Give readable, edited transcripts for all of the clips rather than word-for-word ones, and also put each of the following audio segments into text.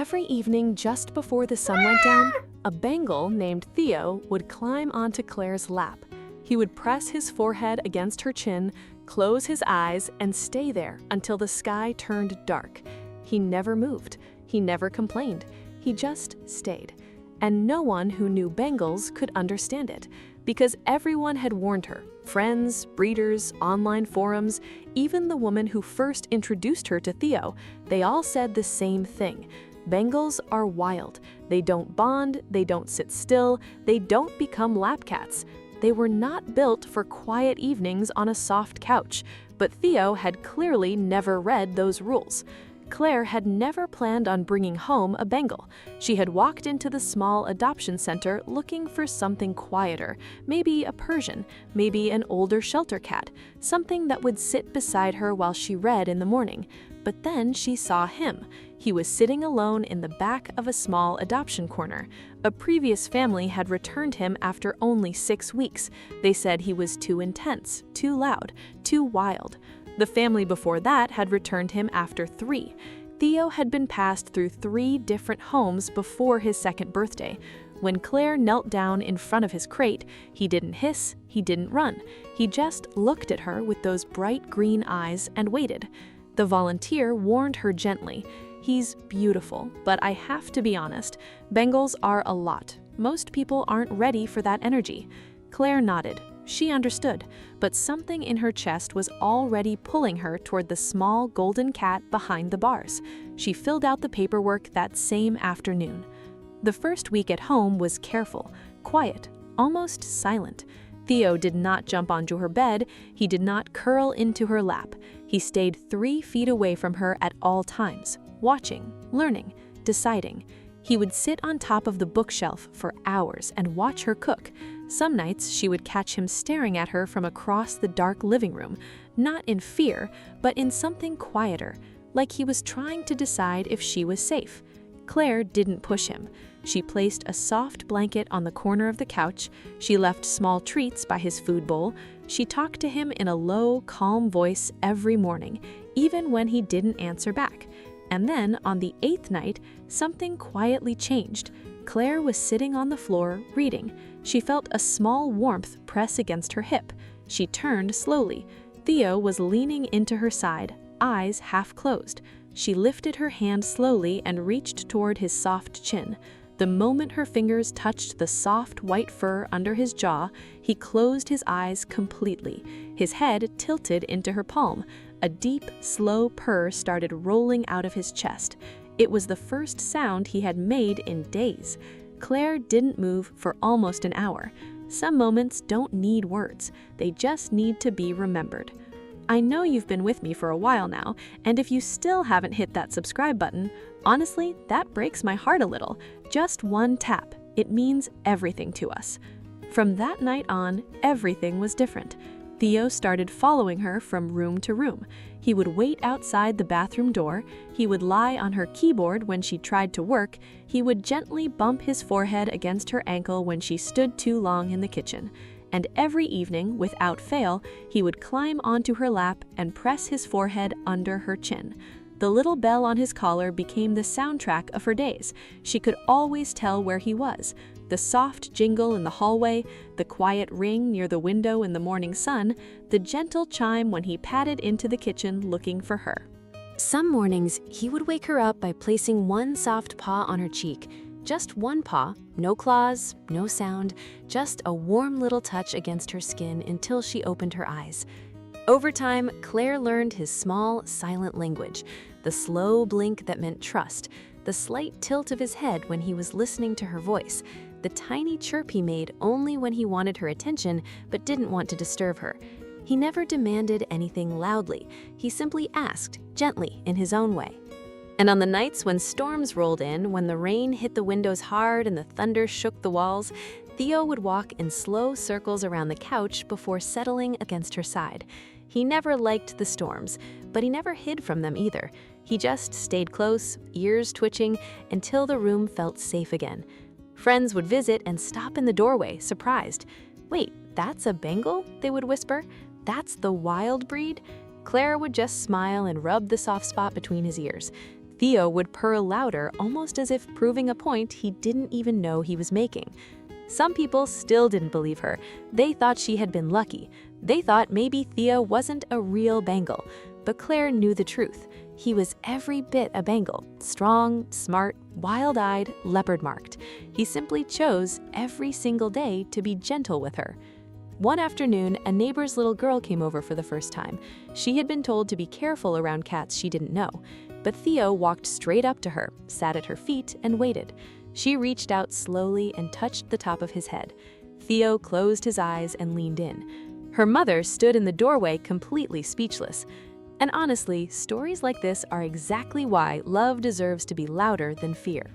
Every evening just before the sun went down, a Bengal named Theo would climb onto Claire's lap. He would press his forehead against her chin, close his eyes, and stay there until the sky turned dark. He never moved. He never complained. He just stayed. And no one who knew Bengals could understand it, because everyone had warned her. Friends, breeders, online forums, even the woman who first introduced her to Theo, they all said the same thing. Bengals are wild. They don't bond, they don't sit still, they don't become lap cats. They were not built for quiet evenings on a soft couch, but Theo had clearly never read those rules. Claire had never planned on bringing home a Bengal. She had walked into the small adoption center looking for something quieter, maybe a Persian, maybe an older shelter cat, something that would sit beside her while she read in the morning. But then she saw him. He was sitting alone in the back of a small adoption corner. A previous family had returned him after only 6 weeks. They said he was too intense, too loud, too wild. The family before that had returned him after 3. Theo had been passed through 3 different homes before his 2nd birthday. When Claire knelt down in front of his crate, he didn't hiss, he didn't run. He just looked at her with those bright green eyes and waited. The volunteer warned her gently, "He's beautiful, but I have to be honest, Bengals are a lot. Most people aren't ready for that energy." Claire nodded. She understood, but something in her chest was already pulling her toward the small golden cat behind the bars. She filled out the paperwork that same afternoon. The first week at home was careful, quiet, almost silent. Theo did not jump onto her bed. He did not curl into her lap. He stayed 3 feet away from her at all times, watching, learning, deciding. He would sit on top of the bookshelf for hours and watch her cook. Some nights she would catch him staring at her from across the dark living room, not in fear, but in something quieter, like he was trying to decide if she was safe. Claire didn't push him. She placed a soft blanket on the corner of the couch. She left small treats by his food bowl. She talked to him in a low, calm voice every morning, even when he didn't answer back. And then, on the 8th night, something quietly changed. Claire was sitting on the floor, reading. She felt a small warmth press against her hip. She turned slowly. Theo was leaning into her side, eyes half closed. She lifted her hand slowly and reached toward his soft chin. The moment her fingers touched the soft white fur under his jaw, he closed his eyes completely. His head tilted into her palm. A deep, slow purr started rolling out of his chest. It was the first sound he had made in days. Claire didn't move for almost an hour. Some moments don't need words. They just need to be remembered. I know you've been with me for a while now, and if you still haven't hit that subscribe button, honestly, that breaks my heart a little. Just one tap. It means everything to us. From that night on, everything was different. Theo started following her from room to room. He would wait outside the bathroom door. He would lie on her keyboard when she tried to work. He would gently bump his forehead against her ankle when she stood too long in the kitchen. And every evening, without fail, he would climb onto her lap and press his forehead under her chin. The little bell on his collar became the soundtrack of her days. She could always tell where he was. The soft jingle in the hallway, the quiet ring near the window in the morning sun, the gentle chime when he padded into the kitchen looking for her. Some mornings, he would wake her up by placing one soft paw on her cheek. Just one paw, no claws, no sound, just a warm little touch against her skin until she opened her eyes. Over time, Claire learned his small, silent language, the slow blink that meant trust, the slight tilt of his head when he was listening to her voice, the tiny chirp he made only when he wanted her attention but didn't want to disturb her. He never demanded anything loudly. He simply asked, gently, in his own way. And on the nights when storms rolled in, when the rain hit the windows hard and the thunder shook the walls, Theo would walk in slow circles around the couch before settling against her side. He never liked the storms, but he never hid from them either. He just stayed close, ears twitching, until the room felt safe again. Friends would visit and stop in the doorway, surprised. "Wait, that's a Bengal?" they would whisper. "That's the wild breed?" Claire would just smile and rub the soft spot between his ears. Theo would purr louder, almost as if proving a point he didn't even know he was making. Some people still didn't believe her. They thought she had been lucky. They thought maybe Theo wasn't a real Bengal. But Claire knew the truth. He was every bit a Bengal, strong, smart, wild-eyed, leopard-marked. He simply chose every single day to be gentle with her. One afternoon, a neighbor's little girl came over for the first time. She had been told to be careful around cats she didn't know. But Theo walked straight up to her, sat at her feet, and waited. She reached out slowly and touched the top of his head. Theo closed his eyes and leaned in. Her mother stood in the doorway completely speechless. And honestly, stories like this are exactly why love deserves to be louder than fear.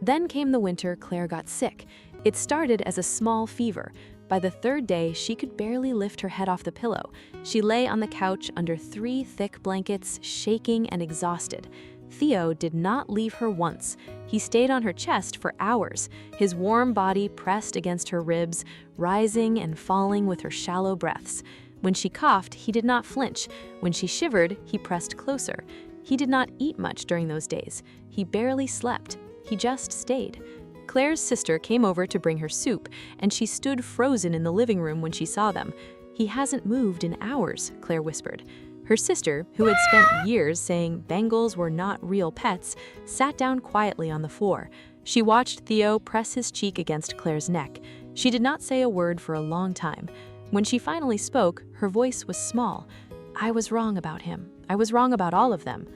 Then came the winter Claire got sick. It started as a small fever. By the third day, she could barely lift her head off the pillow. She lay on the couch under 3 thick blankets, shaking and exhausted. Theo did not leave her once. He stayed on her chest for hours, his warm body pressed against her ribs, rising and falling with her shallow breaths. When she coughed, he did not flinch. When she shivered, he pressed closer. He did not eat much during those days. He barely slept. He just stayed. Claire's sister came over to bring her soup, and she stood frozen in the living room when she saw them. "He hasn't moved in hours," Claire whispered. Her sister, who had spent years saying Bengals were not real pets, sat down quietly on the floor. She watched Theo press his cheek against Claire's neck. She did not say a word for a long time. When she finally spoke, her voice was small. "I was wrong about him. I was wrong about all of them."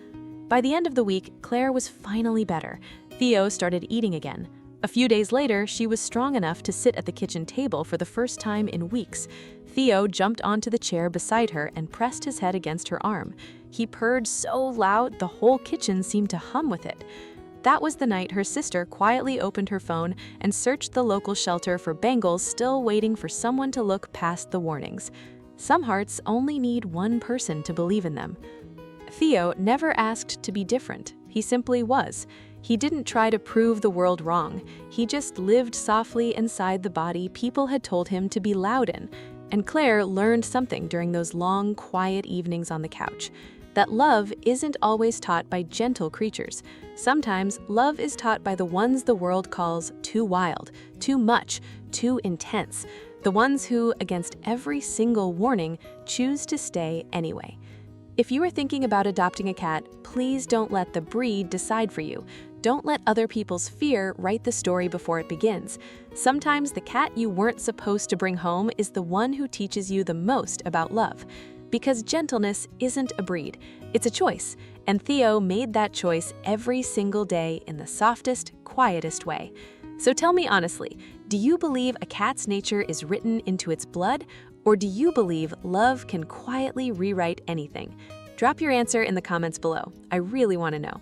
By the end of the week, Claire was finally better. Theo started eating again. A few days later, she was strong enough to sit at the kitchen table for the first time in weeks. Theo jumped onto the chair beside her and pressed his head against her arm. He purred so loud the whole kitchen seemed to hum with it. That was the night her sister quietly opened her phone and searched the local shelter for Bengals still waiting for someone to look past the warnings. Some hearts only need one person to believe in them. Theo never asked to be different. He simply was. He didn't try to prove the world wrong. He just lived softly inside the body people had told him to be loud in. And Claire learned something during those long, quiet evenings on the couch. That love isn't always taught by gentle creatures. Sometimes love is taught by the ones the world calls too wild, too much, too intense. The ones who, against every single warning, choose to stay anyway. If you are thinking about adopting a cat, please don't let the breed decide for you. Don't let other people's fear write the story before it begins. Sometimes the cat you weren't supposed to bring home is the one who teaches you the most about love. Because gentleness isn't a breed, it's a choice. And Theo made that choice every single day in the softest, quietest way. So tell me honestly, do you believe a cat's nature is written into its blood? Or do you believe love can quietly rewrite anything? Drop your answer in the comments below. I really want to know.